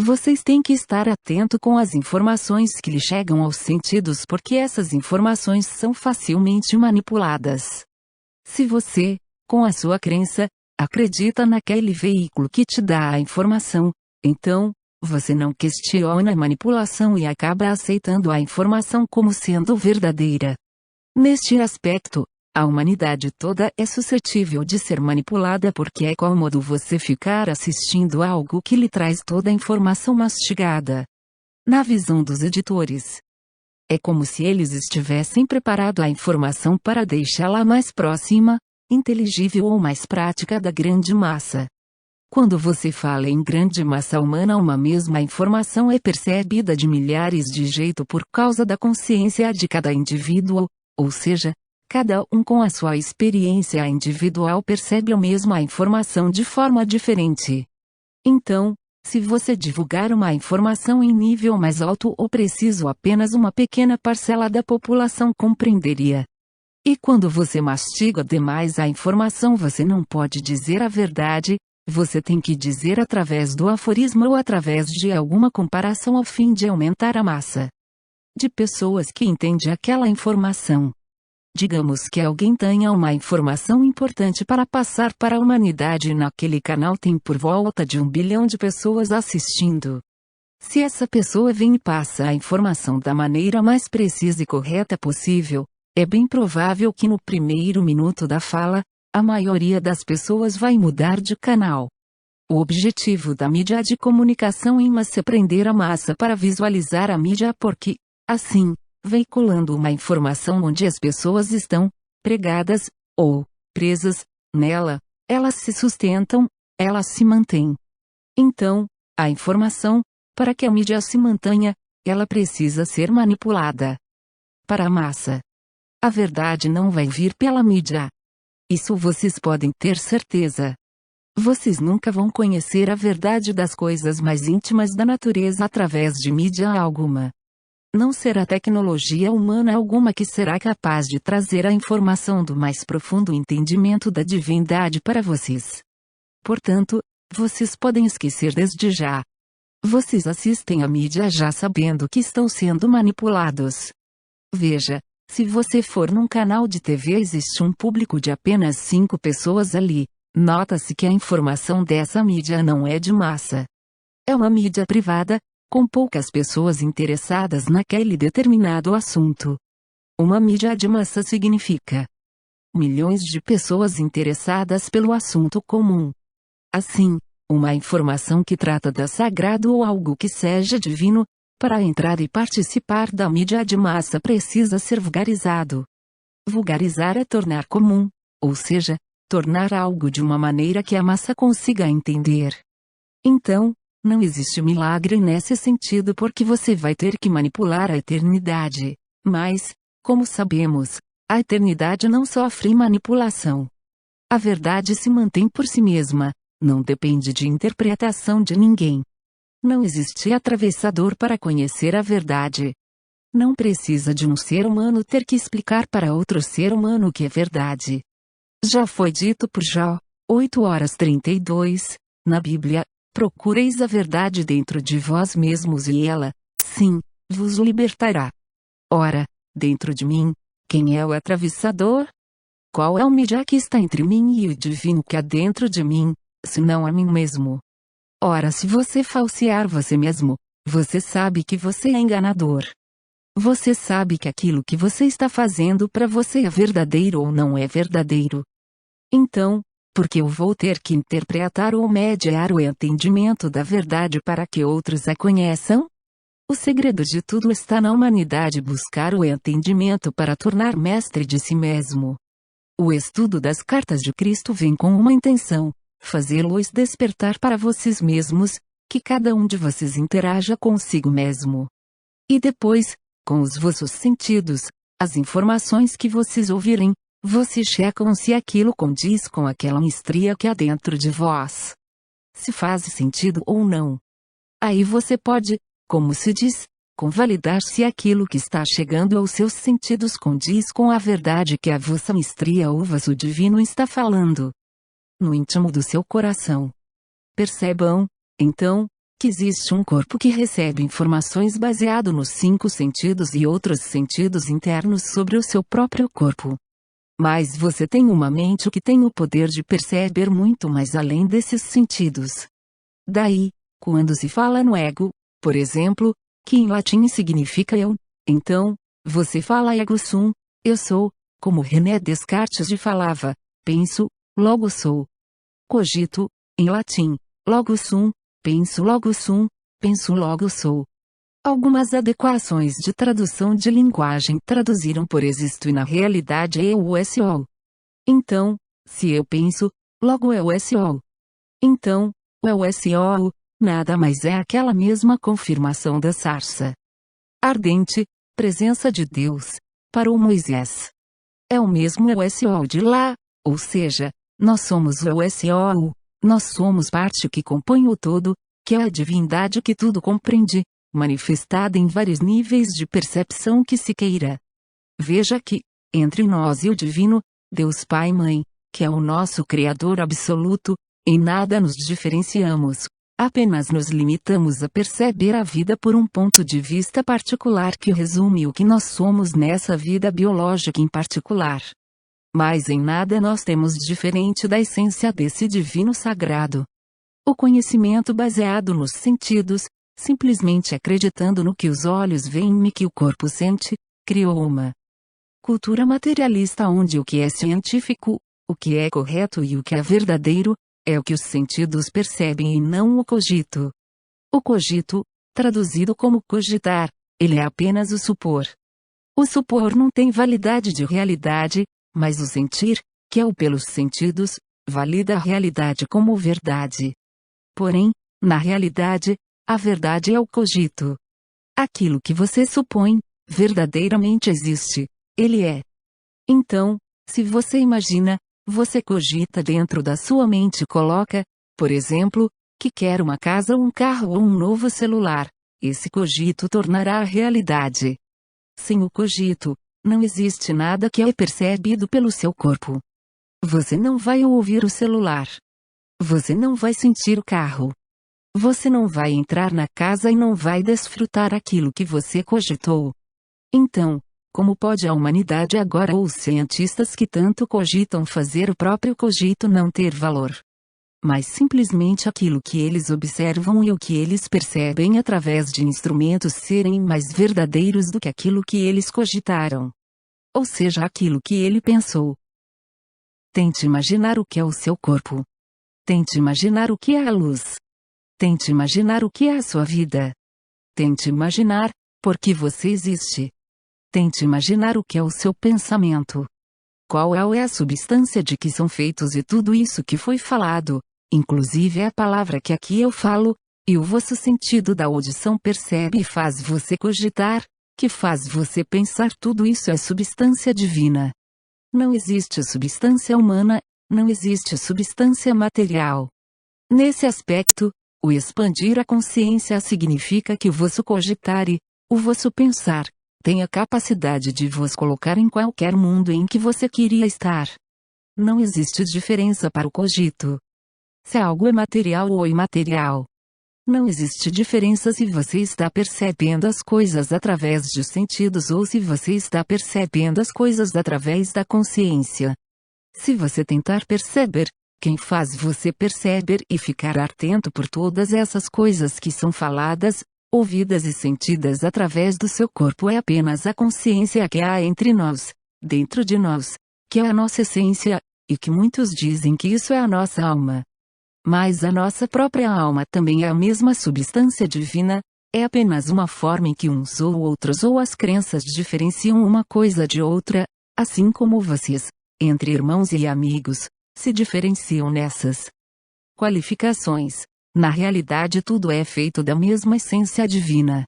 Vocês têm que estar atento com as informações que lhe chegam aos sentidos porque essas informações são facilmente manipuladas. Se você, com a sua crença, acredita naquele veículo que te dá a informação, então, você não questiona a manipulação e acaba aceitando a informação como sendo verdadeira. Neste aspecto, a humanidade toda é suscetível de ser manipulada porque é cômodo você ficar assistindo a algo que lhe traz toda a informação mastigada. Na visão dos editores, é como se eles estivessem preparando a informação para deixá-la mais próxima, inteligível ou mais prática da grande massa. Quando você fala em grande massa humana, uma mesma informação é percebida de milhares de jeitos por causa da consciência de cada indivíduo, ou seja, cada um com a sua experiência individual percebe a mesma informação de forma diferente. Então, se você divulgar uma informação em nível mais alto ou preciso, apenas uma pequena parcela da população compreenderia. E quando você mastiga demais a informação, você não pode dizer a verdade, você tem que dizer através do aforismo ou através de alguma comparação ao fim de aumentar a massa de pessoas que entende aquela informação. Digamos que alguém tenha uma informação importante para passar para a humanidade e naquele canal tem por volta de 1 bilhão de pessoas assistindo. Se essa pessoa vem e passa a informação da maneira mais precisa e correta possível, é bem provável que no primeiro minuto da fala, a maioria das pessoas vai mudar de canal. O objetivo da mídia de comunicação em massa é prender a massa para visualizar a mídia porque, assim, veiculando uma informação onde as pessoas estão pregadas, ou presas, nela, elas se sustentam, elas se mantêm. Então, a informação, para que a mídia se mantenha, ela precisa ser manipulada. Para a massa, a verdade não vai vir pela mídia. Isso vocês podem ter certeza. Vocês nunca vão conhecer a verdade das coisas mais íntimas da natureza através de mídia alguma. Não será tecnologia humana alguma que será capaz de trazer a informação do mais profundo entendimento da divindade para vocês. Portanto, vocês podem esquecer desde já. Vocês assistem à mídia já sabendo que estão sendo manipulados. Veja, se você for num canal de TV existe um público de apenas 5 pessoas ali, nota-se que a informação dessa mídia não é de massa. É uma mídia privada, com poucas pessoas interessadas naquele determinado assunto. Uma mídia de massa significa milhões de pessoas interessadas pelo assunto comum. Assim, uma informação que trata da sagrado ou algo que seja divino, para entrar e participar da mídia de massa precisa ser vulgarizado. Vulgarizar é tornar comum, ou seja, tornar algo de uma maneira que a massa consiga entender. Então, não existe milagre nesse sentido porque você vai ter que manipular a eternidade. Mas, como sabemos, a eternidade não sofre manipulação. A verdade se mantém por si mesma, não depende de interpretação de ninguém. Não existe atravessador para conhecer a verdade. Não precisa de um ser humano ter que explicar para outro ser humano o que é verdade. Já foi dito por Jó, 8:32, na Bíblia. Procureis a verdade dentro de vós mesmos e ela, sim, vos libertará. Ora, dentro de mim, quem é o atravessador? Qual é o mídia que está entre mim e o divino que há dentro de mim, senão a mim mesmo? Ora, se você falsear você mesmo, você sabe que você é enganador. Você sabe que aquilo que você está fazendo para você é verdadeiro ou não é verdadeiro. Então, porque eu vou ter que interpretar ou mediar o entendimento da verdade para que outros a conheçam? O segredo de tudo está na humanidade buscar o entendimento para tornar mestre de si mesmo. O estudo das cartas de Cristo vem com uma intenção, fazê-los despertar para vocês mesmos, que cada um de vocês interaja consigo mesmo. E depois, com os vossos sentidos, as informações que vocês ouvirem, vocês checam se aquilo condiz com aquela mestria que há dentro de vós. Se faz sentido ou não. Aí você pode, como se diz, convalidar se aquilo que está chegando aos seus sentidos condiz com a verdade que a vossa mestria ou vosso divino está falando. No íntimo do seu coração. Percebam, então, que existe um corpo que recebe informações baseado nos 5 sentidos e outros sentidos internos sobre o seu próprio corpo. Mas você tem uma mente que tem o poder de perceber muito mais além desses sentidos. Daí, quando se fala no ego, por exemplo, que em latim significa eu, então, você fala ego sum, eu sou, como René Descartes falava, penso, logo sou. Cogito, em latim, logo sum, penso logo sou. Algumas adequações de tradução de linguagem traduziram por existo e na realidade eu sou. Então, se eu penso, logo eu sou. Então, o eu sou, nada mais é aquela mesma confirmação da sarça ardente, presença de Deus, para o Moisés. É o mesmo eu sou de lá, ou seja, nós somos o eu sou, nós somos parte que compõe o todo, que é a divindade que tudo compreende, manifestada em vários níveis de percepção que se queira. Veja que, entre nós e o divino, Deus Pai e Mãe, que é o nosso Criador absoluto, em nada nos diferenciamos, apenas nos limitamos a perceber a vida por um ponto de vista particular que resume o que nós somos nessa vida biológica em particular. Mas em nada nós temos diferente da essência desse divino sagrado. O conhecimento baseado nos sentidos, simplesmente acreditando no que os olhos veem e que o corpo sente, criou uma cultura materialista onde o que é científico, o que é correto e o que é verdadeiro, é o que os sentidos percebem e não o cogito. O cogito, traduzido como cogitar, ele é apenas o supor. O supor não tem validade de realidade, mas o sentir, que é o pelos sentidos, valida a realidade como verdade. Porém, na realidade, a verdade é o cogito. Aquilo que você supõe, verdadeiramente existe, ele é. Então, se você imagina, você cogita dentro da sua mente e coloca, por exemplo, que quer uma casa, um carro ou um novo celular, esse cogito tornará a realidade. Sem o cogito, não existe nada que é percebido pelo seu corpo. Você não vai ouvir o celular. Você não vai sentir o carro. Você não vai entrar na casa e não vai desfrutar aquilo que você cogitou. Então, como pode a humanidade agora ou os cientistas que tanto cogitam fazer o próprio cogito não ter valor? Mas simplesmente aquilo que eles observam e o que eles percebem através de instrumentos serem mais verdadeiros do que aquilo que eles cogitaram. Ou seja, aquilo que ele pensou. Tente imaginar o que é o seu corpo. Tente imaginar o que é a luz. Tente imaginar o que é a sua vida. Tente imaginar, por que você existe. Tente imaginar o que é o seu pensamento. Qual é a substância de que são feitos e tudo isso que foi falado, inclusive a palavra que aqui eu falo, e o vosso sentido da audição percebe e faz você cogitar, que faz você pensar, tudo isso é substância divina. Não existe substância humana, não existe substância material. Nesse aspecto, o expandir a consciência significa que o vosso cogitare, o vosso pensar, tem a capacidade de vos colocar em qualquer mundo em que você queria estar. Não existe diferença para o cogito. Se algo é material ou imaterial. Não existe diferença se você está percebendo as coisas através dos sentidos ou se você está percebendo as coisas através da consciência. Se você tentar perceber, quem faz você perceber e ficar atento por todas essas coisas que são faladas, ouvidas e sentidas através do seu corpo é apenas a consciência que há entre nós, dentro de nós, que é a nossa essência, e que muitos dizem que isso é a nossa alma. Mas a nossa própria alma também é a mesma substância divina, é apenas uma forma em que uns ou outros ou as crenças diferenciam uma coisa de outra, assim como vocês, entre irmãos e amigos, se diferenciam nessas qualificações. Na realidade tudo é feito da mesma essência divina.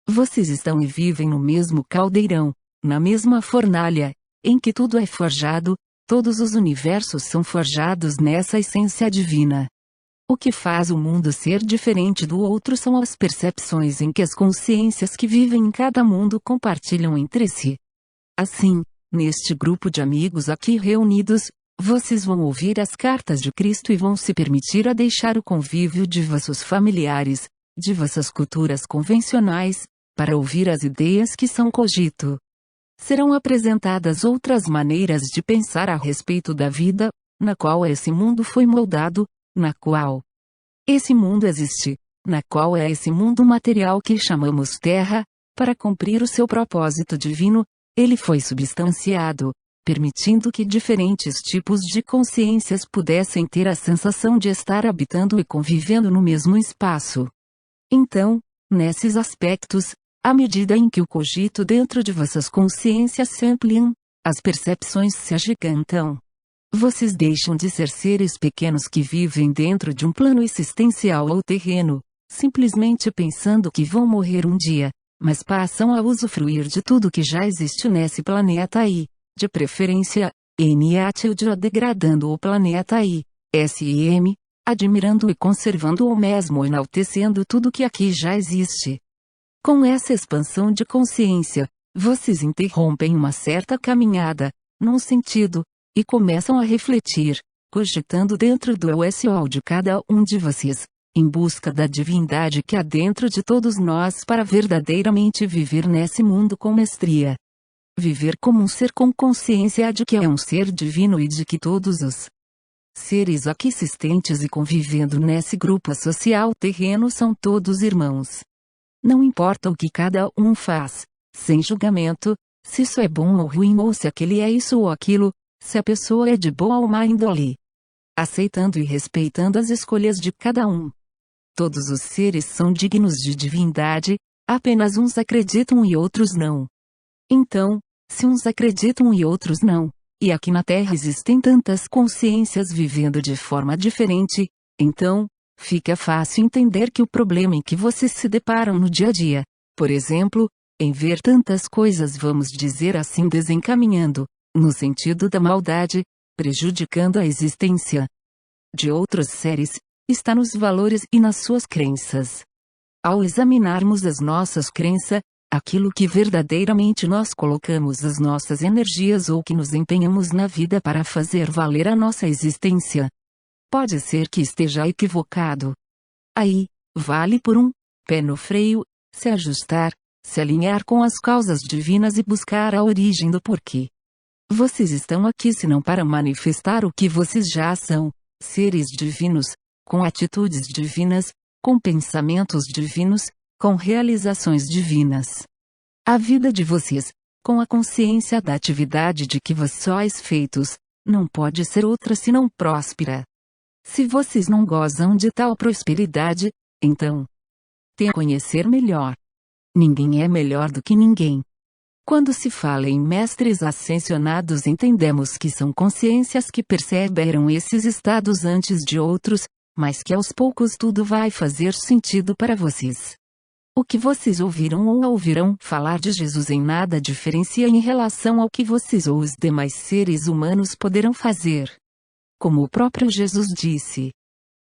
Vocês estão e vivem no mesmo caldeirão, na mesma fornalha, em que tudo é forjado, todos os universos são forjados nessa essência divina. O que faz o mundo ser diferente do outro são as percepções em que as consciências que vivem em cada mundo compartilham entre si. Assim, neste grupo de amigos aqui reunidos, vocês vão ouvir as cartas de Cristo e vão se permitir a deixar o convívio de vossos familiares, de vossas culturas convencionais, para ouvir as ideias que são cogito. Serão apresentadas outras maneiras de pensar a respeito da vida, na qual esse mundo foi moldado, na qual esse mundo existe, na qual é esse mundo material que chamamos Terra, para cumprir o seu propósito divino, ele foi substanciado, permitindo que diferentes tipos de consciências pudessem ter a sensação de estar habitando e convivendo no mesmo espaço. Então, nesses aspectos, à medida em que o cogito dentro de vossas consciências se ampliam, as percepções se agigantam. Vocês deixam de ser seres pequenos que vivem dentro de um plano existencial ou terreno, simplesmente pensando que vão morrer um dia, mas passam a usufruir de tudo que já existe nesse planeta aí, de preferência, degradando o planeta aí, SM, admirando e conservando ou mesmo enaltecendo tudo que aqui já existe. Com essa expansão de consciência, vocês interrompem uma certa caminhada, num sentido, e começam a refletir, cogitando dentro do eu sou de cada um de vocês, em busca da divindade que há dentro de todos nós para verdadeiramente viver nesse mundo com mestria. Viver como um ser com consciência de que é um ser divino e de que todos os seres aqui existentes e convivendo nesse grupo social terreno são todos irmãos. Não importa o que cada um faz, sem julgamento, se isso é bom ou ruim ou se aquele é isso ou aquilo, se a pessoa é de boa ou má índole. Aceitando e respeitando as escolhas de cada um. Todos os seres são dignos de divindade, apenas uns acreditam e outros não. Então, se uns acreditam e outros não, e aqui na Terra existem tantas consciências vivendo de forma diferente, então, fica fácil entender que o problema em que vocês se deparam no dia a dia, por exemplo, em ver tantas coisas vamos dizer assim desencaminhando, no sentido da maldade, prejudicando a existência de outros seres, está nos valores e nas suas crenças. Ao examinarmos as nossas crenças, aquilo que verdadeiramente nós colocamos as nossas energias ou que nos empenhamos na vida para fazer valer a nossa existência, pode ser que esteja equivocado. Aí, vale por um pé no freio, se ajustar, se alinhar com as causas divinas e buscar a origem do porquê. Vocês estão aqui senão para manifestar o que vocês já são, seres divinos, com atitudes divinas, com pensamentos divinos, com realizações divinas. A vida de vocês, com a consciência da atividade de que vós sois feitos, não pode ser outra senão próspera. Se vocês não gozam de tal prosperidade, então, tenham a conhecer melhor. Ninguém é melhor do que ninguém. Quando se fala em mestres ascensionados, entendemos que são consciências que perceberam esses estados antes de outros, mas que aos poucos tudo vai fazer sentido para vocês. O que vocês ouviram ou ouvirão falar de Jesus em nada diferencia em relação ao que vocês ou os demais seres humanos poderão fazer. Como o próprio Jesus disse: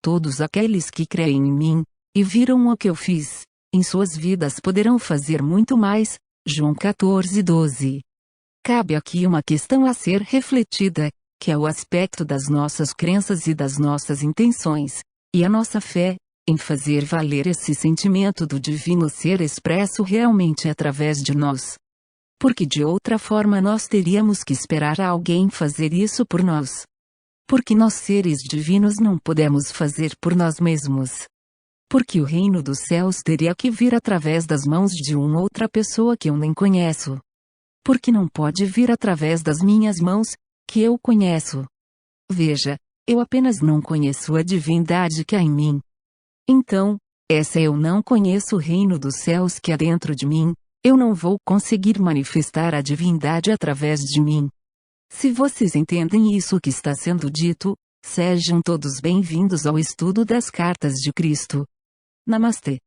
todos aqueles que creem em mim, e viram o que eu fiz, em suas vidas poderão fazer muito mais. João 14:12. Cabe aqui uma questão a ser refletida, que é o aspecto das nossas crenças e das nossas intenções, e a nossa fé, em fazer valer esse sentimento do divino ser expresso realmente através de nós. Porque de outra forma nós teríamos que esperar a alguém fazer isso por nós. Porque nós seres divinos não podemos fazer por nós mesmos. Porque o reino dos céus teria que vir através das mãos de uma outra pessoa que eu nem conheço. Porque não pode vir através das minhas mãos, que eu conheço. Veja, eu apenas não conheço a divindade que há em mim. Então, essa eu não conheço o reino dos céus que há dentro de mim, eu não vou conseguir manifestar a divindade através de mim. Se vocês entendem isso que está sendo dito, sejam todos bem-vindos ao estudo das cartas de Cristo. Namastê.